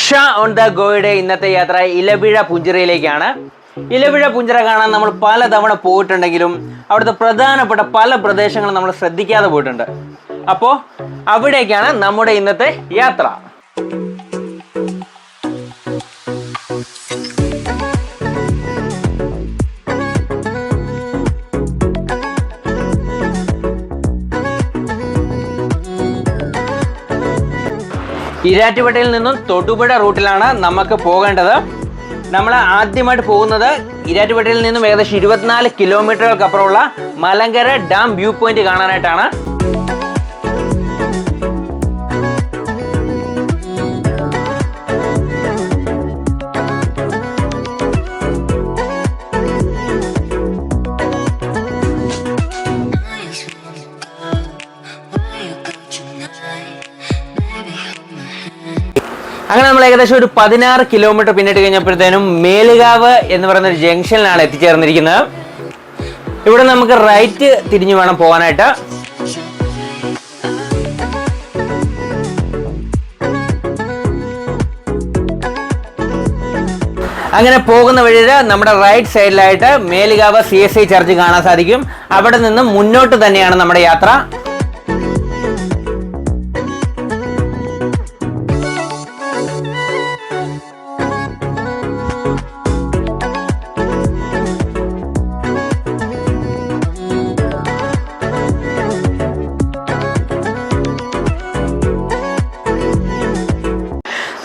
രക്ഷ on the ഗോയുടെ ഇന്നത്തെ യാത്ര ഇലവിഴ പുഞ്ചിറയിലേക്കാണ്. ഇലവിഴ പുഞ്ചിറ കാണാൻ നമ്മൾ പലതവണ പോയിട്ടുണ്ടെങ്കിലും അവിടുത്തെ പ്രധാനപ്പെട്ട പല പ്രദേശങ്ങളും നമ്മൾ ശ്രദ്ധിക്കാതെ പോയിട്ടുണ്ട്. അപ്പോൾ അവിടേക്കാണ് നമ്മുടെ ഇന്നത്തെ യാത്ര. ഈരാറ്റുപേട്ടയിൽ നിന്നും തൊടുപുഴ റൂട്ടിലാണ് നമുക്ക് പോകേണ്ടത്. നമ്മൾ ആദ്യമായിട്ട് പോകുന്നത് ഈരാറ്റുപേട്ടയിൽ നിന്നും ഏകദേശം 24 കിലോമീറ്ററുകൾക്കപ്പുറമുള്ള മലങ്കര ഡാം വ്യൂ പോയിന്റ് കാണാനായിട്ടാണ്. അങ്ങനെ നമ്മൾ ഏകദേശം ഒരു 16 കിലോമീറ്റർ പിന്നിട്ട് കഴിഞ്ഞപ്പോഴത്തേനും മേലുകാവ് എന്ന് പറയുന്ന ഒരു ജംഗ്ഷനിലാണ് എത്തിച്ചേർന്നിരിക്കുന്നത്. ഇവിടെ നമുക്ക് റൈറ്റ് തിരിഞ്ഞു വേണം പോകാനായിട്ട്. അങ്ങനെ പോകുന്ന വഴിയിൽ നമ്മുടെ റൈറ്റ് സൈഡിലായിട്ട് മേലുകാവ് CSI ചർച്ച് കാണാൻ സാധിക്കും. അവിടെ നിന്ന് മുന്നോട്ട് തന്നെയാണ് നമ്മുടെ യാത്ര.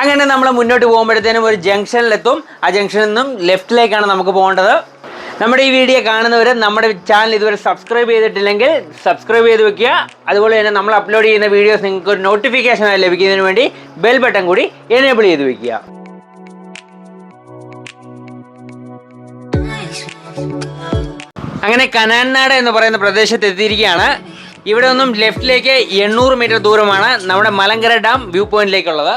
അങ്ങനെ നമ്മൾ മുന്നോട്ട് പോകുമ്പോഴത്തേനും ഒരു ജംഗ്ഷനിലെത്തും. ആ ജംഗ്ഷനിൽ നിന്നും ലെഫ്റ്റിലേക്കാണ് നമുക്ക് പോകേണ്ടത്. നമ്മുടെ ഈ വീഡിയോ കാണുന്നവർ നമ്മുടെ ചാനൽ ഇതുവരെ സബ്സ്ക്രൈബ് ചെയ്തിട്ടില്ലെങ്കിൽ സബ്സ്ക്രൈബ് ചെയ്ത് വെക്കുക. അതുപോലെ തന്നെ നമ്മൾ അപ്ലോഡ് ചെയ്യുന്ന വീഡിയോസ് നിങ്ങൾക്ക് ഒരു നോട്ടിഫിക്കേഷനായി ലഭിക്കുന്നതിന് വേണ്ടി ബെൽ ബട്ടൺ കൂടി എനേബിൾ ചെയ്ത് വെക്കുക. അങ്ങനെ കനാൻനാട് എന്ന് പറയുന്ന പ്രദേശത്ത് എത്തിയിരിക്കുകയാണ്. ഇവിടെ നിന്നും ലെഫ്റ്റിലേക്ക് 800 മീറ്റർ ദൂരമാണ് നമ്മുടെ മലങ്കര ഡാം വ്യൂ പോയിന്റിലേക്കുള്ളത്.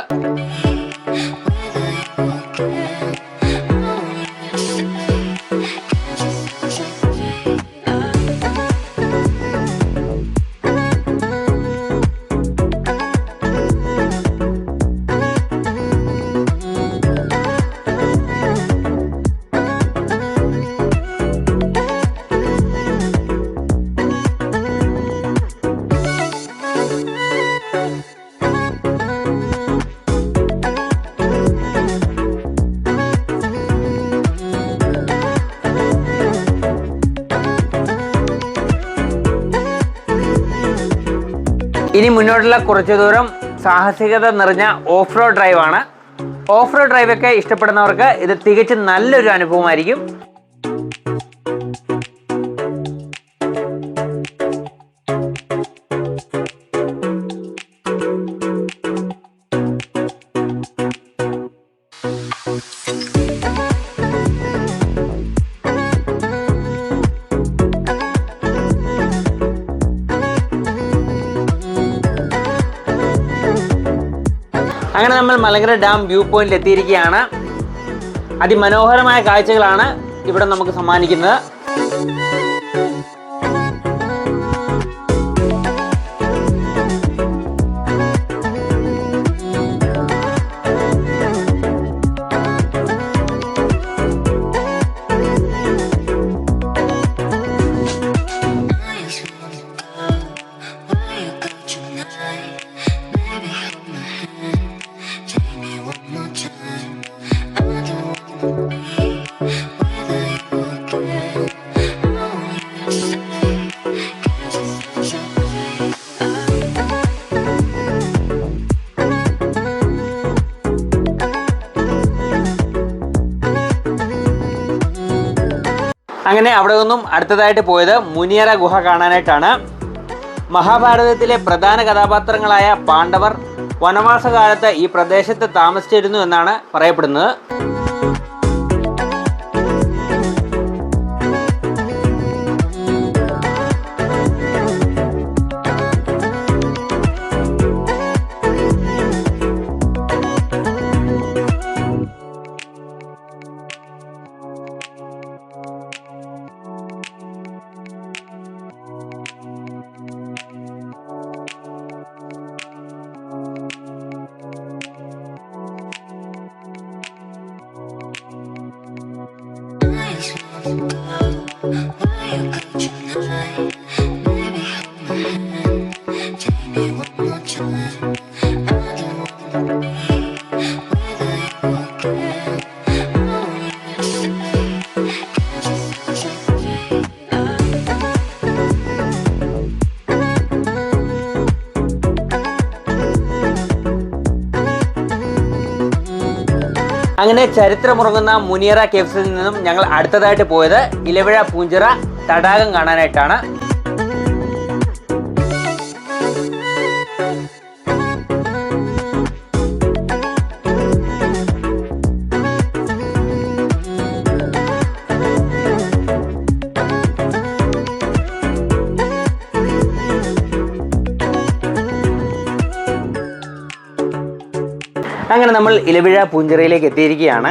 ഇനി മുന്നോട്ടുള്ള കുറച്ച് ദൂരം സാഹസികത നിറഞ്ഞ ഓഫ് റോഡ് ഡ്രൈവാണ്. ഓഫ് റോഡ് ഡ്രൈവൊക്കെ ഇഷ്ടപ്പെടുന്നവർക്ക് ഇത് തികച്ചും നല്ലൊരു അനുഭവമായിരിക്കും. അങ്ങനെ നമ്മൾ മലങ്കര ഡാം വ്യൂ പോയിന്റിൽ എത്തിയിരിക്കുകയാണ്. അതിമനോഹരമായ കാഴ്ചകളാണ് ഇവിടെ നമുക്ക് സമ്മാനിക്കുന്നത്. അങ്ങനെ അവിടെ നിന്നും അടുത്തതായിട്ട് പോയത് മുനിയറ ഗുഹ കാണാനായിട്ടാണ്. മഹാഭാരതത്തിലെ പ്രധാന കഥാപാത്രങ്ങളായ പാണ്ഡവർ വനവാസകാലത്ത് ഈ പ്രദേശത്ത് താമസിച്ചിരുന്നു എന്നാണ് പറയപ്പെടുന്നത്. അങ്ങനെ ചരിത്രമുറങ്ങുന്ന മുനിയറ കേവ്സിൽ നിന്നും ഞങ്ങൾ അടുത്തതായിട്ട് പോയത് ഇലവിഴ പൂഞ്ചിറ തടാകം കാണാനായിട്ടാണ്. അങ്ങനെ നമ്മൾ ഇലവിഴ പൂഞ്ചിറയിലേക്ക് എത്തിയിരിക്കുകയാണ്.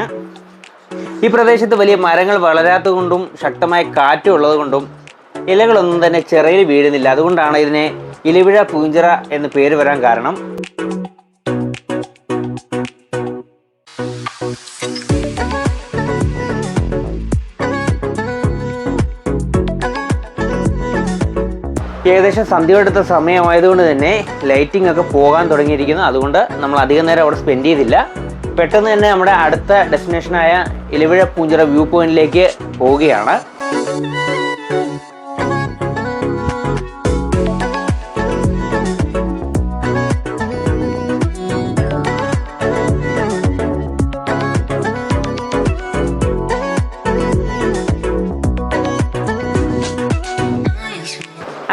ഈ പ്രദേശത്ത് വലിയ മരങ്ങൾ വളരാത്തത് കൊണ്ടും ശക്തമായ കാറ്റും ഉള്ളത് കൊണ്ടും ഇലകളൊന്നും തന്നെ ചിറയിൽ വീഴുന്നില്ല. അതുകൊണ്ടാണ് ഇതിനെ ഇലവിഴ പൂഞ്ചിറ എന്ന് പേര് വരാൻ കാരണം. ഏകദേശം സന്ധ്യയെടുത്ത സമയമായതുകൊണ്ട് തന്നെ ലൈറ്റിംഗ് ഒക്കെ പോകാൻ തുടങ്ങിയിരിക്കുന്നു. അതുകൊണ്ട് നമ്മൾ അധികം നേരം അവിടെ സ്പെൻഡ് ചെയ്തില്ല. പെട്ടെന്ന് തന്നെ നമ്മുടെ അടുത്ത ഡെസ്റ്റിനേഷനായ ഇലവിഴ പൂഞ്ചിറ വ്യൂ പോയിന്റിലേക്ക് പോവുകയാണ്.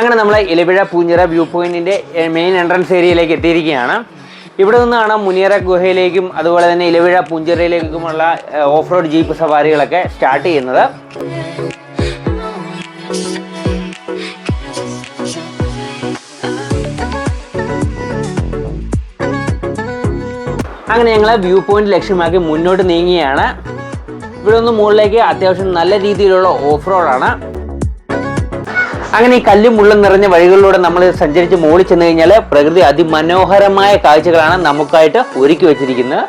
അങ്ങനെ നമ്മൾ ഇലവിഴ പൂഞ്ചിറ വ്യൂ പോയിന്റിന്റെ മെയിൻ എൻട്രൻസ് ഏരിയയിലേക്ക് എത്തിയിരിക്കുകയാണ്. ഇവിടെ നിന്നാണ് മുനിയറ ഗുഹയിലേക്കും അതുപോലെ തന്നെ ഇലവിഴ പൂഞ്ചിറയിലേക്കുമുള്ള ഓഫ് റോഡ് ജീപ്പ് സവാരികളൊക്കെ സ്റ്റാർട്ട് ചെയ്യുന്നത്. അങ്ങനെ ഞങ്ങൾ വ്യൂ പോയിന്റ് ലക്ഷ്യമാക്കി മുന്നോട്ട് നീങ്ങുകയാണ്. ഇവിടെ നിന്ന് മുകളിലേക്ക് അത്യാവശ്യം നല്ല രീതിയിലുള്ള ഓഫ് റോഡാണ്. അങ്ങനെ ഈ കല്ലും മുള്ളും നിറഞ്ഞ വഴികളിലൂടെ നമ്മൾ സഞ്ചരിച്ച് മുകളിൽ ചെന്ന് കഴിഞ്ഞാൽ പ്രകൃതി അതിമനോഹരമായ കാഴ്ചകളാണ് നമുക്കായിട്ട് ഒരുക്കി വെച്ചിരിക്കുന്നത്.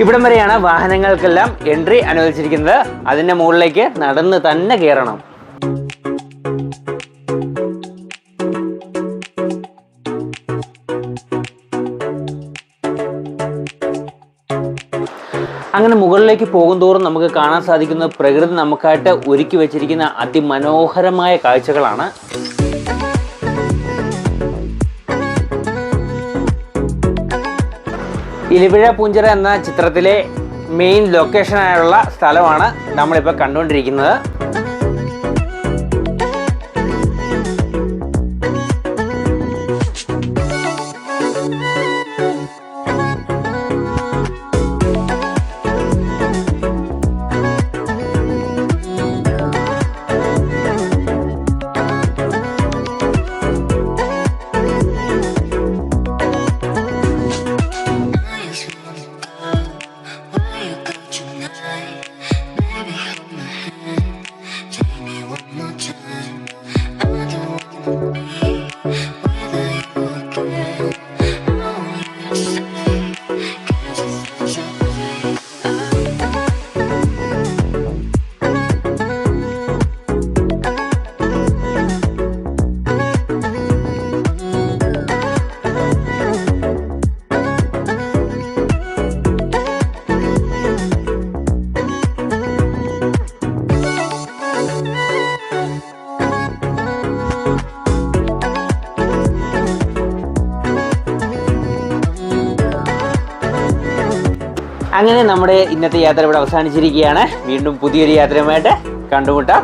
ഇവിടം വരെയാണ് വാഹനങ്ങൾക്കെല്ലാം എൻട്രി അനുവദിച്ചിരിക്കുന്നത്. അതിൻ്റെ മുകളിലേക്ക് നടന്ന് തന്നെ കയറണം. അങ്ങനെ മുകളിലേക്ക് പോകുന്തോറും നമുക്ക് കാണാൻ സാധിക്കുന്ന പ്രകൃതി നമുക്കായിട്ട് ഒരുക്കി വെച്ചിരിക്കുന്ന അതിമനോഹരമായ കാഴ്ചകളാണ്. ഇലവിഴ പൂഞ്ചിറ എന്ന ചിത്രത്തിലെ മെയിൻ ലൊക്കേഷനായുള്ള സ്ഥലമാണ് നമ്മളിപ്പോൾ കണ്ടുകൊണ്ടിരിക്കുന്നത്. അങ്ങനെ നമ്മുടെ ഇന്നത്തെ യാത്ര ഇവിടെ അവസാനിച്ചിരിക്കുകയാണ്. വീണ്ടും പുതിയൊരു യാത്രയുമായിട്ട് കണ്ടുമുട്ടാം.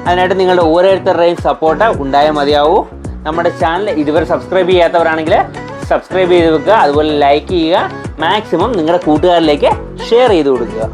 അതിനായിട്ട് നിങ്ങളുടെ ഓരോരുത്തരുടെയും സപ്പോർട്ട് ഉണ്ടായാൽ മതിയാവൂ. നമ്മുടെ ചാനൽ ഇതുവരെ സബ്സ്ക്രൈബ് ചെയ്യാത്തവരാണെങ്കിൽ സബ്സ്ക്രൈബ് ചെയ്ത് വെക്കുക. അതുപോലെ ലൈക്ക് ചെയ്യുക. മാക്സിമം നിങ്ങളുടെ കൂട്ടുകാരിലേക്ക് ഷെയർ ചെയ്ത് കൊടുക്കുക.